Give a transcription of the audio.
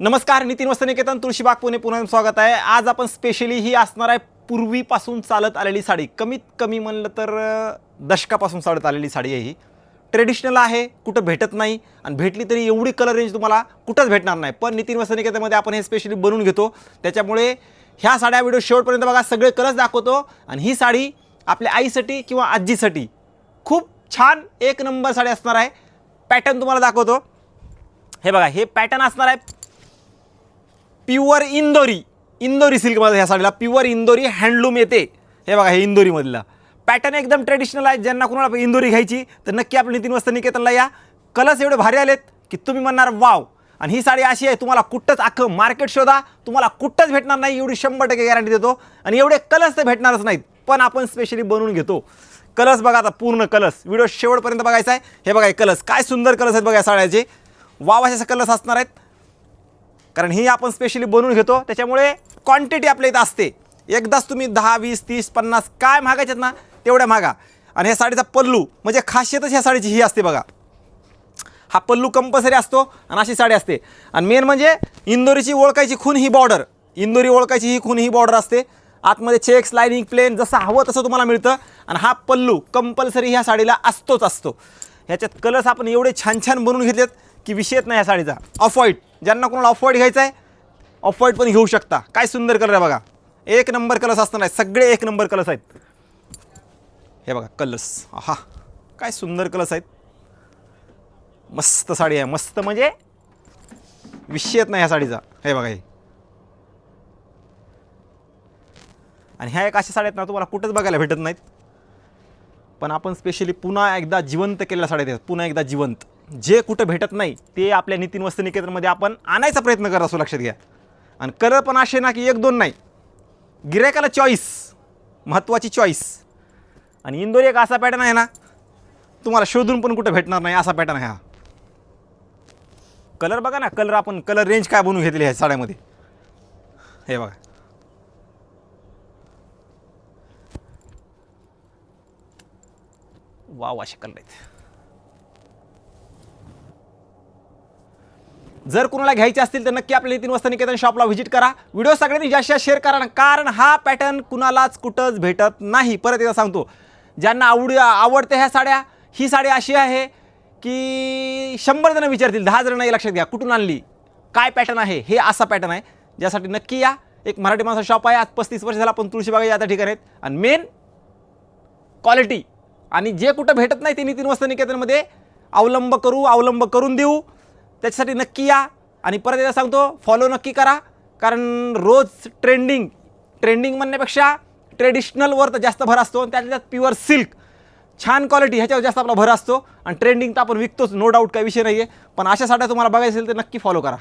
नमस्कार, नितीन वस्त्रनिकेतन तुळशीबाग पुणे पुन्हा स्वागत आहे। आज आपण स्पेशली ही असणार आहे पूर्वीपासून चालत आलेली साडी, कमीत कमी म्हणलं तर दशकापासून चालत आलेली साडी आहे। ही ट्रेडिशनल आहे, कुठं भेटत नाही आणि भेटली तरी एवढी कलर रेंज तुम्हाला कुठंच भेटणार नाही। पण नितीन वस्त्रनिकेतनमध्ये आपण हे स्पेशली बनवून घेतो, त्याच्यामुळे ह्या साड्या व्हिडिओ शेवटपर्यंत बघा, सगळे कलर्स दाखवतो। आणि ही साडी आपल्या आईसाठी किंवा आजीसाठी खूप छान एक नंबर साडी असणार आहे। पॅटर्न तुम्हाला दाखवतो, हे बघा, हे पॅटर्न असणार आहे प्युअर इंदोरी सिल्कमध्ये। ह्या साडीला प्युअर इंदोरी हँडलूम येते। हे बघा, हे इंदोरीमधला पॅटर्न एकदम ट्रेडिशनल आहे। ज्यांना कोणाला इंदोरी घ्यायची तर नक्की आपल्या नितीन वस्त्रनिकेतनला या। कलर्स एवढे भारी आलेत की तुम्ही म्हणणार वाव। आणि ही साडी अशी आहे, तुम्हाला कुठंच अख्खं मार्केट शोधा, तुम्हाला कुठंच भेटणार नाही, एवढी 100% गॅरंटी देतो। आणि एवढे कलर्स तर भेटणारच नाहीत, पण आपण स्पेशली बनवून घेतो। कलर्स बघा, आता पूर्ण कलर्स व्हिडिओ शेवटपर्यंत बघायचा आहे। हे बघा, हे कलर्स काय सुंदर कलर्स आहेत बघा, या साड्याचे वाव असे कलर्स असणार आहेत, कारण ही आपण स्पेशली बनवून घेतो। त्याच्यामुळे क्वांटिटी आपल्या इथं असते। एकदाच तुम्ही 10, 20, 30, 50 काय मागायच्यात ना तेवढ्या मागा। आणि ह्या साडीचा पल्लू म्हणजे खासियतच ह्या साडीची ही असते बघा, हा पल्लू कंपल्सरी असतो आणि अशी साडी असते। आणि मेन म्हणजे इंदोरीची ओळखायची खून ही बॉर्डर, इंदोरी ओळखायची ही खून ही बॉर्डर असते। आतमध्ये चेक्स, लाइनिंग, प्लेन जसं हवं तसं तुम्हाला मिळतं। आणि हा पल्लू कंपल्सरी ह्या साडीला असतो। ह्याच्यात कलर्स आपण एवढे छान छान बनवून घेतलेत की विषयच नाही ह्या साडीचा। ऑफ व्हाईट, ज्यांना कोणाला ऑफ व्हाईट घ्यायचा आहे ऑफ व्हाईट पण घेऊ शकता। काय सुंदर कलर आहे बघा, एक नंबर कलर्स असणार आहेत, सगळे एक नंबर कलर्स आहेत। हे बघा कलर्स, आहा काय सुंदर कलर्स आहेत। मस्त साडी आहे, मस्त म्हणजे विषयच नाही ह्या साडीचा। हे बघा, हे आणि ह्या एक अशा साड्या आहेत ना तुम्हाला कुठंच बघायला भेटत नाहीत, पण आपण स्पेशली पुन्हा एकदा जिवंत केलेल्या साड्या आहेत। पुन्हा एकदा जिवंत, जे कुठं भेटत नाही ते आपल्या नितीन वस्त्रनिकेतनमध्ये आपण आणायचा प्रयत्न करत असतो, लक्षात घ्या। आणि कलर पण असे ना की 1-2 नाही, गिरायकाला चॉईस, महत्त्वाची चॉईस। आणि इंदोरी एक असा पॅटर्न आहे ना तुम्हाला शोधून पण कुठं भेटणार नाही, असा पॅटर्न आहे हा। कलर बघा ना, कलर आपण कलर रेंज काय बनवून घेतली आहे साड्यामध्ये। हे बघा, वाव असे कलर आहेत। जर कुणाला घ्यायचे असतील तर नक्की आपल्या नितीन वस्त्रनिकेतन शॉपला व्हिजिट करा। व्हिडिओ सगळ्यांनी जास्त शेअर करा ना, कारण हा पॅटर्न कुणालाच कुठंच भेटत नाही। परत एकदा सांगतो, ज्यांना आवडते ह्या साड्या, ही साडी अशी आहे की 100 जण विचारतील, 10 जण नाही। लक्षात घ्या, कुठून आणली, काय पॅटर्न आहे, हे असा पॅटर्न आहे ज्यासाठी नक्की या। एक मराठी माणसा शॉप आहे, आज 35 वर्ष झाला आपण तुळशीबाग या ठिकाणी आहेत। आणि मेन क्वालिटी, आणि जे कुठं भेटत नाही ते नितीन वस्त्रनिकेतनमध्ये अवलंब करून देऊ। त्याच्यासाठी नक्की या। आणि परत एकदा सांगतो, फॉलो नक्की करा, कारण रोज ट्रेंडिंग म्हणण्यापेक्षा ट्रेडिशनलवर तर जास्त भर असतो। त्याच्यात प्युअर सिल्क छान क्वालिटी ह्याच्यावर जास्त आपला भर असतो। आणि ट्रेंडिंग तर आपण विकतोच, नो डाऊट, काही विषय नाही आहे। पण अशा साड्या तुम्हाला बघायचं असेल तर नक्की फॉलो करा।